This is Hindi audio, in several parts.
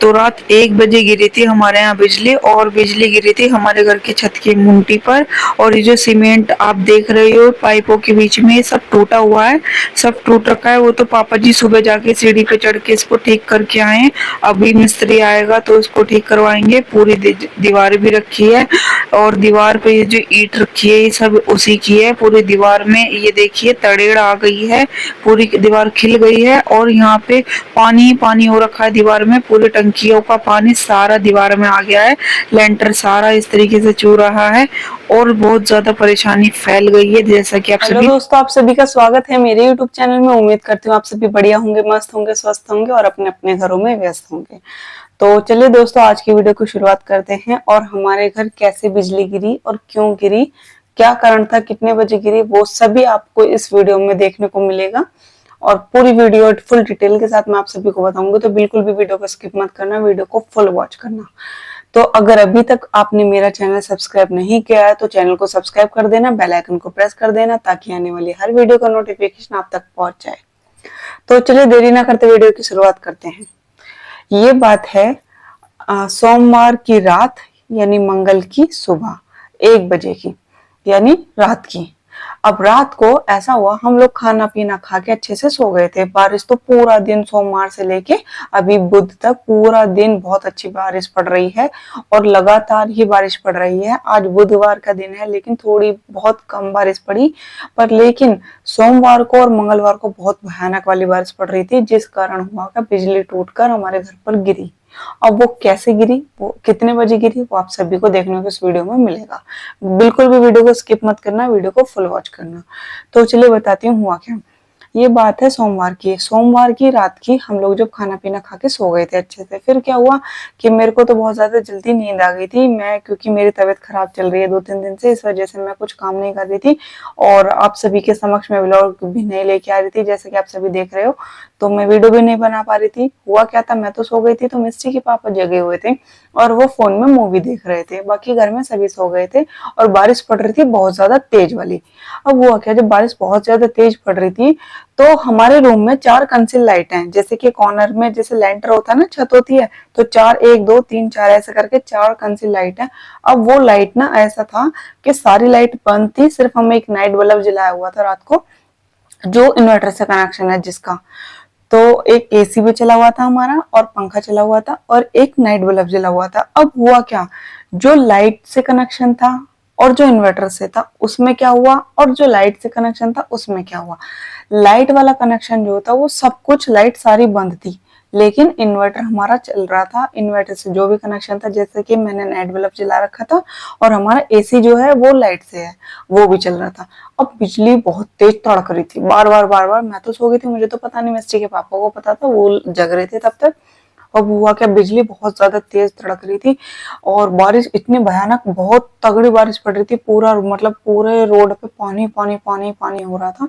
तो रात 1 बजे गिरी थी हमारे यहाँ बिजली, और बिजली गिरी थी हमारे घर की छत की मुंटी पर। और ये जो सीमेंट आप देख रहे हो पाइपों के बीच में, ये सब टूटा हुआ है, सब टूट रखा है। वो तो पापा जी सुबह जाके सीढ़ी पे चढ़ के इसको ठीक करके आए हैं। अभी मिस्त्री आएगा तो इसको ठीक करवाएंगे। पूरी दीवार भी रखी है, और दीवार पे ये जो ईंट रखी है ये सब उसी की है। पूरी दीवार में ये देखिए तड़ेड़ आ गई है, पूरी दीवार खिल गई है। और यहाँ पे पानी ही पानी हो रखा है दीवार में, पूरी टंकियों का पानी सारा दीवार में आ गया है। लेंटर सारा इस तरीके से चू रहा है, और बहुत ज्यादा परेशानी फैल गई है। जैसा कि आप हेलो सभी दोस्तों, आप सभी का स्वागत है मेरे यूट्यूब चैनल में। उम्मीद करती हूँ आप सभी बढ़िया होंगे, मस्त होंगे, स्वस्थ होंगे और अपने अपने घरों में व्यस्त होंगे। तो चलिए दोस्तों, आज की वीडियो को शुरुआत करते हैं। और हमारे घर कैसे बिजली गिरी और क्यों गिरी, क्या कारण था, कितने बजे गिरी, वो सभी आपको इस वीडियो में देखने को मिलेगा। और पूरी वीडियो फुल डिटेल के साथ मैं आप सभी को बताऊंगी, तो बिल्कुल भी वीडियो को स्किप मत करना, वीडियो को फुल वॉच करना। तो अगर अभी तक आपने मेरा चैनल सब्सक्राइब नहीं किया है तो चैनल को सब्सक्राइब कर देना, बेल आइकन को प्रेस कर देना, ताकि आने वाली हर वीडियो का नोटिफिकेशन आप तक पहुंच जाए। तो चलिए देरी ना करते वीडियो की शुरुआत करते हैं। ये बात है सोमवार की रात, यानी मंगल की सुबह 1 बजे की, यानी रात की। अब रात को ऐसा हुआ, हम लोग खाना पीना खा के अच्छे से सो गए थे। बारिश तो पूरा दिन सोमवार से लेके अभी बुध तक पूरा दिन बहुत अच्छी बारिश पड़ रही है, और लगातार ही बारिश पड़ रही है। आज बुधवार का दिन है लेकिन थोड़ी बहुत कम बारिश पड़ी, पर लेकिन सोमवार को और मंगलवार को बहुत भयानक वाली बारिश पड़ रही थी, जिस कारण हुआ कि बिजली टूटकर हमारे घर पर गिरी। अब वो कैसे गिरी, वो कितने बजे गिरी, वो आप सभी को देखने को इस वीडियो में मिलेगा। बिल्कुल भी वीडियो को स्किप मत करना, वीडियो को फुल वॉच करना। तो चलिए बताती हूँ हुआ क्या। ये बात है सोमवार की। सोमवार की रात की हम लोग जब खाना पीना खा के सो गए थे अच्छे से, फिर क्या हुआ कि मेरे को तो बहुत ज्यादा जल्दी नींद आ गई थी। मैं, क्योंकि मेरी तबीयत खराब चल रही है 2-3 दिन से, इस वजह से मैं कुछ काम नहीं कर रही थी, और आप सभी के समक्ष मैं व्लॉग भी नहीं लेके आ रही थी, जैसे कि आप सभी देख रहे हो। तो मैं वीडियो भी नहीं बना पा रही थी। हुआ क्या था, मैं तो सो गई थी, तो मिस्टी के पापा जगे हुए थे और वो फोन में मूवी देख रहे थे। बाकी घर में सभी सो गए थे, और बारिश पड़ रही थी बहुत ज्यादा तेज वाली। अब हुआ क्या, जब बारिश बहुत ज्यादा तेज पड़ रही थी तो हमारे रूम में 4 कंसिल लाइट हैं। जैसे कि कॉर्नर में जैसे लेंटर होता है ना, छत होती है, तो 4, 1 2 3 4 ऐसे करके 4 कंसिल लाइट है। अब वो लाइट ना ऐसा था कि सारी लाइट बंद थी, सिर्फ हमें एक नाइट बल्ब जलाया हुआ था रात को, जो इन्वर्टर से कनेक्शन है जिसका। तो एक एसी भी चला हुआ था हमारा, और पंखा चला हुआ था, और एक नाइट बल्ब जला हुआ था। अब हुआ क्या, जो लाइट से कनेक्शन था और जो इन्वर्टर से था उसमें क्या हुआ, और जो लाइट से कनेक्शन था उसमें क्या हुआ। लाइट वाला कनेक्शन जो था वो सब कुछ, लाइट सारी बंद थी, लेकिन इन्वर्टर हमारा चल रहा था। इन्वर्टर से जो भी कनेक्शन था, जैसे कि मैंने नाइट बल्ब जला रखा था, और हमारा एसी जो है वो लाइट से है, वो भी चल रहा था। अब बिजली बहुत तेज तड़क रही थी, बार बार बार बार। मैं तो सो गई थी, मुझे तो पता नहीं, मिस्टी के पापा को पता था, वो जग रहे थे तब तक। अब हुआ क्या, बिजली बहुत ज्यादा तेज तड़क रही थी, और बारिश इतनी भयानक, बहुत तगड़ी बारिश पड़ रही थी। पूरा मतलब पूरे रोड पे पानी पानी पानी पानी हो रहा था,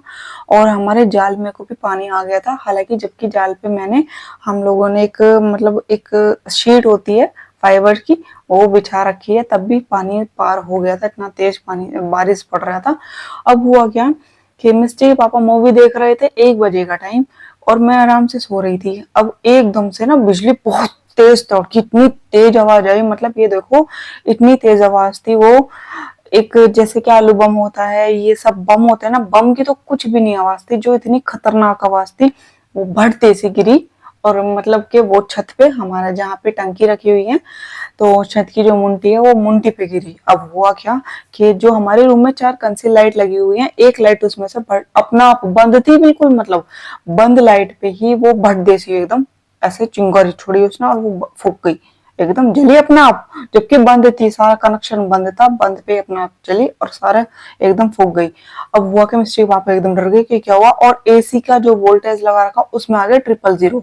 और हमारे जाल में को भी पानी आ गया था। हालांकि जबकि जाल पे मैंने, हम लोगों ने एक मतलब एक शीट होती है फाइबर की, वो बिछा रखी है, तब भी पानी पार हो गया था, इतना तेज पानी बारिश पड़ रहा था। अब हुआ क्या कि मिस्टी के पापा मूवी देख रहे थे, 1 बजे का टाइम, और मैं आराम से सो रही थी। अब एकदम से ना बिजली बहुत तेज तड़की, इतनी तेज आवाज आई, मतलब ये देखो इतनी तेज आवाज थी वो। एक जैसे कि आलू बम होता है, ये सब बम होते हैं ना, बम की तो कुछ भी नहीं आवाज थी, जो इतनी खतरनाक आवाज थी। वो भड़ते से गिरी, और मतलब कि वो छत पे, हमारा जहाँ पे टंकी रखी हुई है, तो छत की जो मुंटी है वो मुंटी पे गिरी। अब हुआ क्या कि जो हमारे रूम में 4 कंसील लाइट लगी हुई है, एक लाइट उसमें से अपना आप बंद थी, बिल्कुल मतलब बंद लाइट पे ही वो भट देसी एकदम ऐसे चिंगारी छोड़ी उसने, और वो फूक गई, एकदम जली अपना आप। जबकि बंद थी, सारा कनेक्शन बंद था, बंद पे अपना आप चली और सारा एकदम फूक गई। अब हुआ कि मिस्त्री पापा एकदम डर गए कि क्या हुआ, और एसी का जो वोल्टेज लगा रखा उसमें आ गया 000।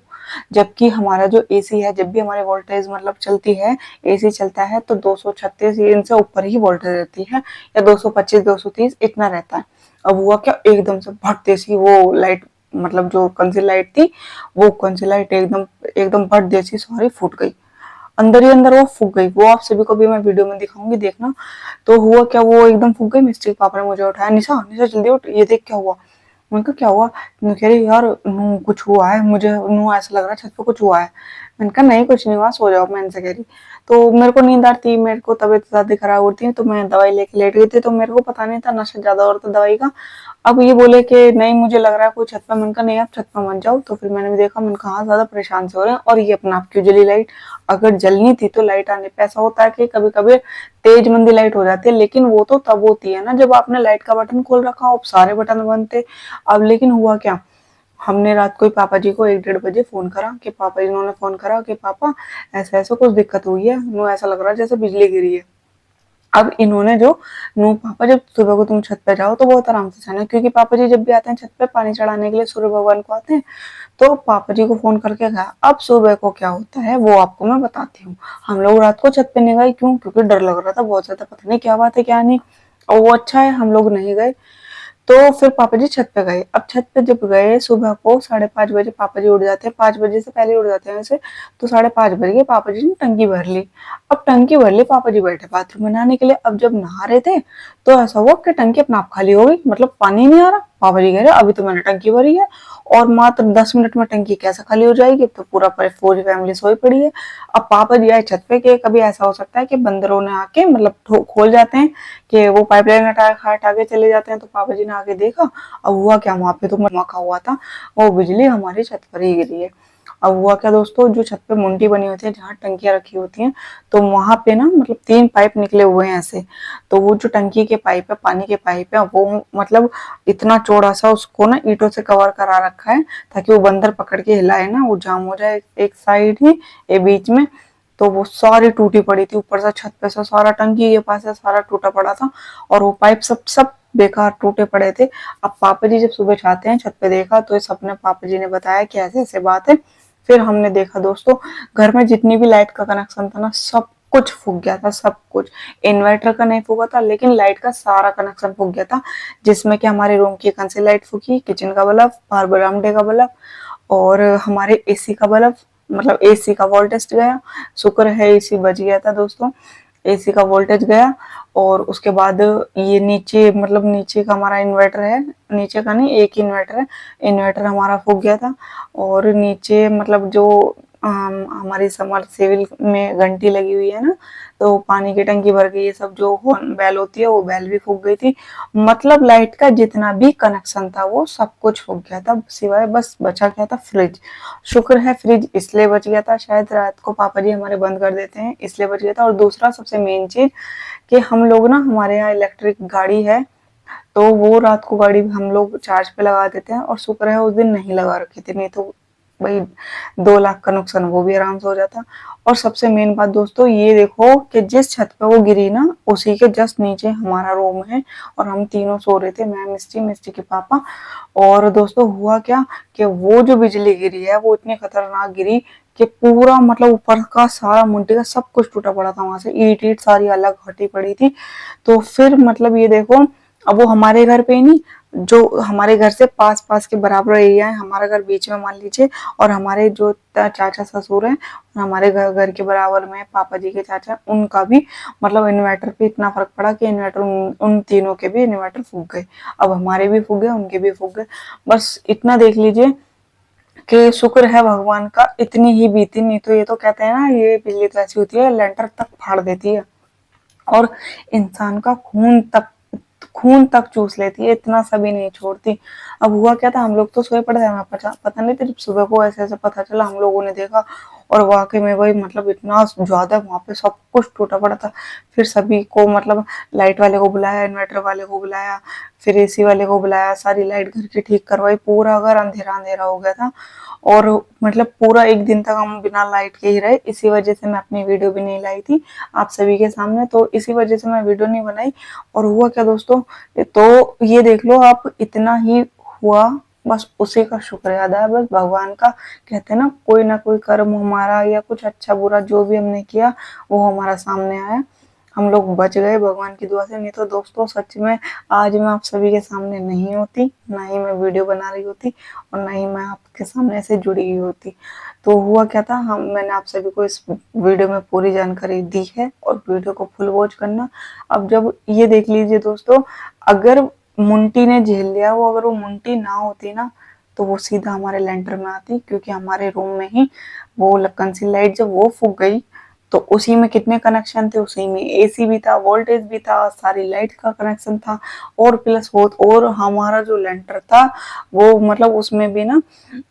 जबकि हमारा जो एसी है, जब भी हमारी वोल्टेज मतलब चलती है, एसी चलता है, तो 236 इनसे ऊपर ही वोल्टेज रहती है, या 225 230 इतना रहता है। अब हुआ क्या, एकदम से भटते सी वो लाइट, मतलब जो कंसील लाइट थी, वो कंसील लाइट एकदम एकदम भट जैसी सारी फूट गई, अंदर ही अंदर वो फूक गई। वो आप सभी को भी मैं वीडियो में दिखाऊंगी, देखना। तो हुआ क्या, वो एकदम फूक गई। मिस्त्री पापा ने मुझे उठाया, निशा निशा जल्दी उठ, ये देख क्या हुआ। मैंने कहा क्या हुआ, कह रही यार नू कुछ हुआ है, मुझे नू ऐसा लग रहा है छत पे कुछ हुआ है। मैंने कहा नहीं कुछ नहीं हुआ, सो जाओ, मैं इनसे कह रही। तो मेरे को नींद आती, मेरे को तबीयत ज्यादा खराब होती है, तो मैं दवाई लेके लेट गई थी। तो मेरे को पता नहीं था नशा ज्यादा और था दवाई का। अब ये बोले कि नहीं मुझे लग रहा है कोई छत पे। मैंने कहा नहीं आप छत पे मत जाओ। तो फिर मैंने भी देखा, मैंने कहा हाँ ज्यादा परेशान से हो रहे हैं। और ये अपना आप क्यों जली लाइट? अगर जलनी थी तो लाइट आने पे ऐसा होता है कि कभी कभी तेज मंदी लाइट हो जाती है, लेकिन वो तो तब होती है ना जब आपने लाइट का बटन खोल रखा हो, सारे बटन बंद थे। अब लेकिन हुआ क्या, हमने रात को ही पापा जी को 1-1:30 बजे फोन करा कि पापा जी ने फोन करा कि पापा ऐसा ऐसा कुछ दिक्कत हुई है, नो ऐसा लग रहा है जैसे बिजली गिरी है। अब इन्होंने जो नो पापा जब सुबह को तुम छत पे जाओ तो बहुत आराम से जाना, क्योंकि पापा जी जब भी आते हैं छत पे पानी चढ़ाने के लिए सूर्य भगवान को आते हैं। तो पापा जी को फोन करके कहा। अब सुबह को क्या होता है वो आपको मैं बताती हूँ। हम लोग रात को छत पे नहीं गए, क्यों? क्योंकि डर लग रहा था बहुत ज्यादा, पता नहीं क्या बात है क्या नहीं। और वो अच्छा है हम लोग नहीं गए। तो फिर पापा जी छत पे गए। अब छत पे जब गए सुबह को 5:30 बजे पापा जी उठ जाते हैं, 5 बजे से पहले उठ जाते हैं वैसे। तो 5:30 बजे पापा जी ने टंकी भर ली। अब टंकी भर ली, पापा जी बैठे बाथरूम में नहाने के लिए। अब जब नहा रहे थे तो ऐसा हुआ कि टंकी अपने आप खाली हो गई, मतलब पानी नहीं आ रहा। पापा जी कह रहे अभी तो मैंने टंकी भरी है और मात्र 10 मिनट में टंकी कैसे खाली हो जाएगी? तो पूरी फैमिली सोई पड़ी है। अब पापा जी आए छत पे कि कभी ऐसा हो सकता है कि बंदरों ने आके मतलब खोल जाते हैं कि वो पाइपलाइन हटा के चले जाते हैं। तो पापा जी ने आके देखा। अब हुआ क्या, वहां पे तो मखा हुआ था, वो बिजली हमारी छत पर ही गिरी है। अब हुआ क्या दोस्तों, जो छत पे मुंडी बनी होती है जहाँ टंकियां रखी होती हैं, तो वहां पे ना मतलब 3 पाइप निकले हुए हैं ऐसे। तो वो जो टंकी के पाइप है, पानी के पाइप है, वो मतलब इतना चौड़ा सा उसको ना ईंटों से कवर करा रखा है ताकि वो बंदर पकड़ के हिलाए ना वो जाम हो जाए एक साइड ही, ये बीच में। तो वो सारी टूटी पड़ी थी, ऊपर से छत पे से सारा, टंकी के पास से सारा टूटा पड़ा था। और वो पाइप सब सब बेकार टूटे पड़े थे। अब पापा जी जब सुबह जाते हैं छत पे देखा तो इस अपने पापा जी ने बताया कि ऐसे ऐसे बात है। फिर हमने देखा दोस्तों, घर में जितनी भी लाइट का कनेक्शन था ना सब कुछ फूक गया था, सब कुछ। इन्वर्टर का नहीं फूका था लेकिन लाइट का सारा कनेक्शन फूक गया था। जिसमें कि हमारे रूम की कंसी लाइट फूकी, किचन का बल्ब, बाहर बरामदे का बल्ब, और हमारे एसी का बल्ब, मतलब एसी का वोल्टेज गया। शुक्र है एसी बच गया था दोस्तों, एसी का वोल्टेज गया। और उसके बाद ये नीचे, मतलब नीचे का हमारा इन्वर्टर है, नीचे का नहीं एक इन्वर्टर है, इन्वर्टर हमारा फूक गया था। और नीचे मतलब जो हमारी समरसेबल में घंटी लगी हुई है ना, तो पानी की टंकी भर गई, ये सब जो बैल होती है वो बैल भी फूक गई थी। मतलब लाइट का जितना भी कनेक्शन था वो सब कुछ फूक गया था, सिवाय बस बचा गया था फ्रिज। शुक्र है फ्रिज इसलिए बच गया था, शायद रात को पापा जी हमारे बंद कर देते हैं इसलिए बच गया था। और दूसरा सबसे मेन चीज कि हम लोग ना, हमारे यहाँ इलेक्ट्रिक गाड़ी है, तो वो रात को गाड़ी हम लोग चार्ज पे लगा देते हैं। और शुक्र है उस दिन नहीं लगा रखे थे, नहीं तो भाई 2 लाख का नुकसान वो भी आराम से हो जाता। और सबसे मेन बात दोस्तों ये देखो कि जिस छत पे वो गिरी ना उसी के जस्ट नीचे हमारा रूम है, और हम तीनों सो रहे थे, मैं, मिस्टी, मिस्टी के पापा। और दोस्तों हुआ क्या कि वो जो बिजली गिरी है वो इतनी खतरनाक गिरी कि पूरा मतलब ऊपर का सारा मुंडी का सब कुछ टूटा पड़ा था, वहां से ईट ईट सारी अलग हटी पड़ी थी। तो फिर मतलब ये देखो, अब वो हमारे घर पे ही नहीं, जो हमारे घर से पास पास के बराबर एरिया है, हमारा घर बीच में मान लीजिए, और हमारे जो चाचा ससुर हैं हमारे घर घर के बराबर में पापा जी के चाचा, उनका भी मतलब इन्वर्टर पे इतना फर्क पड़ा कि इन्वर्टर उन तीनों के भी इन्वर्टर फूक गए। अब हमारे भी फूक गए, उनके भी फूक गए। बस इतना देख लीजिए कि शुक्र है भगवान का इतनी ही बीती, नहीं तो ये तो कहते हैं ना ये बिजली तो ऐसी होती है लेंटर तक फाड़ देती है और इंसान का खून तक चूस लेती है, इतना सा भी नहीं छोड़ती। अब हुआ क्या था, हम लोग तो सोए पड़े थे, हमें पता नहीं था। जब सुबह को ऐसे ऐसे पता चला, हम लोगों ने देखा और वाकई में भाई मतलब इतना ज्यादा वहां पे सब कुछ टूटा पड़ा था। फिर सभी को मतलब लाइट वाले को बुलाया, इन्वर्टर वाले को बुलाया, फिर एसी वाले को बुलाया, सारी लाइट घर की ठीक करवाई, पूरा घर अंधेरा अंधेरा हो गया था। और मतलब पूरा एक दिन तक हम बिना लाइट के ही रहे, इसी वजह से मैं अपनी वीडियो भी नहीं लाई थी आप सभी के सामने, तो इसी वजह से मैं वीडियो नहीं बनाई। और हुआ क्या दोस्तों, तो ये देख लो आप, इतना ही हुआ, बस उसी का शुक्र अदा है, बस भगवान का। कहते हैं ना कोई ना कोई कर्म हमारा या कुछ अच्छा बुरा जो भी हमने किया वो हमारा सामने आया, हम लोग बच गए भगवान की दुआ से। नहीं तो दोस्तों सच में आज मैं आप सभी के सामने नहीं होती, ना ही मैं वीडियो बना रही होती, और ना ही मैं आपके सामने से जुड़ी हुई होती। तो हुआ क्या था, हम मैंने आप सभी को इस वीडियो में पूरी जानकारी दी है, और वीडियो को फुल वॉच करना। अब जब ये देख लीजिए दोस्तों, अगर मुंटी ने झेल लिया वो, अगर वो मुंटी ना होती ना तो वो सीधा हमारे लेंटर में आती, क्योंकि हमारे रूम में ही वो लक्कन सी लाइट जब वो फूक गई तो उसी में कितने कनेक्शन थे, उसी में एसी भी था, वोल्टेज भी था, सारी लाइट का कनेक्शन था, और प्लस वो और हमारा जो लेंटर था वो मतलब उसमें भी ना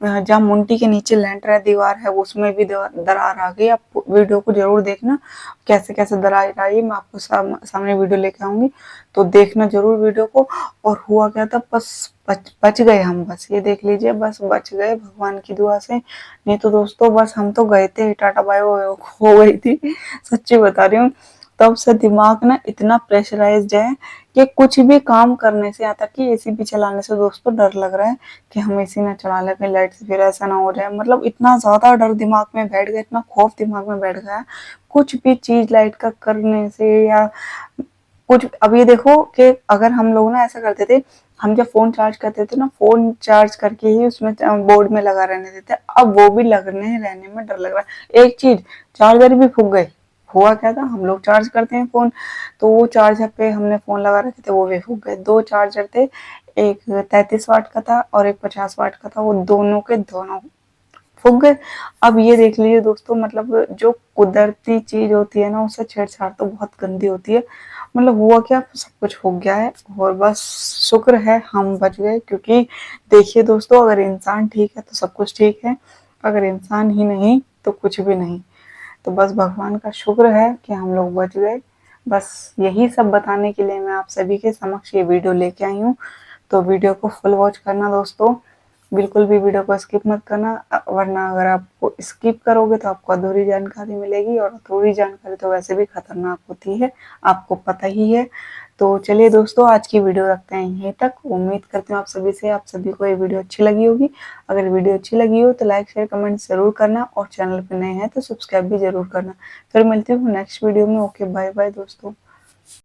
जहाँ मुंटी के नीचे लेंटर है, दीवार है, उसमें भी दरार आ गई। आप वीडियो को जरूर देखना कैसे कैसे दरार आई, मैं आपको सामने वीडियो लेके आऊंगी, तो देखना जरूर वीडियो को। और हुआ क्या था, बस बच गए हम, बस ये देख लीजिए, बस बच गए भगवान की दुआ से। नहीं तो दोस्तों बस हम तो गए थे, टाटा बाय हो गई थी, सच्ची बता रही हूँ। तब से दिमाग ना इतना प्रेशराइज्ड है कि कुछ भी काम करने से, आता कि एसी भी चलाने से दोस्तों डर लग रहा है कि हम एसी ना चला ले, कहीं लाइट से फिर ऐसा ना हो जाए। मतलब इतना ज्यादा डर दिमाग में बैठ गया, इतना खौफ दिमाग में बैठ गया कुछ भी चीज लाइट का करने से, या कुछ। अब ये देखो कि अगर हम लोग ना ऐसा करते थे, हम जब फोन चार्ज करते थे ना, फोन चार्ज करके ही उसमें बोर्ड में लगा रहने देते, अब वो भी लगने रहने में डर लग रहा है। एक चीज, चार्जर भी फूक गए। हुआ क्या था, हम लोग चार्ज करते हैं फोन, तो वो चार्जर पे हमने फोन लगा रखे थे, वो भी फूक गए। दो चार्जर थे, एक 33 वाट का था और एक 50 वाट का था, वो दोनों के दोनों फूक गए। अब ये देख लीजिए दोस्तों, मतलब जो कुदरती चीज होती है ना, उससे छेड़छाड़ तो बहुत गंदी होती है। मतलब हुआ क्या, सब कुछ हो गया है, और बस शुक्र है हम बच गए। क्योंकि देखिए दोस्तों, अगर इंसान ठीक है तो सब कुछ ठीक है, अगर इंसान ही नहीं तो कुछ भी नहीं। तो बस भगवान का शुक्र है कि हम लोग बच गए। बस यही सब बताने के लिए मैं आप सभी के समक्ष ये वीडियो लेके आई हूँ। तो वीडियो को फुल वॉच करना दोस्तों, बिल्कुल भी वीडियो को स्किप मत करना, वरना अगर आप स्किप करोगे तो आपको अधूरी जानकारी मिलेगी, और अधूरी जानकारी तो वैसे भी खतरनाक होती है, आपको पता ही है। तो चलिए दोस्तों, आज की वीडियो रखते हैं यहीं तक। उम्मीद करती हूँ आप सभी को ये वीडियो अच्छी लगी होगी। अगर वीडियो अच्छी लगी हो तो लाइक शेयर कमेंट जरूर करना, और चैनल पर नए हैं तो सब्सक्राइब भी जरूर करना। फिर मिलती हूँ नेक्स्ट वीडियो में। ओके, बाय बाय दोस्तों।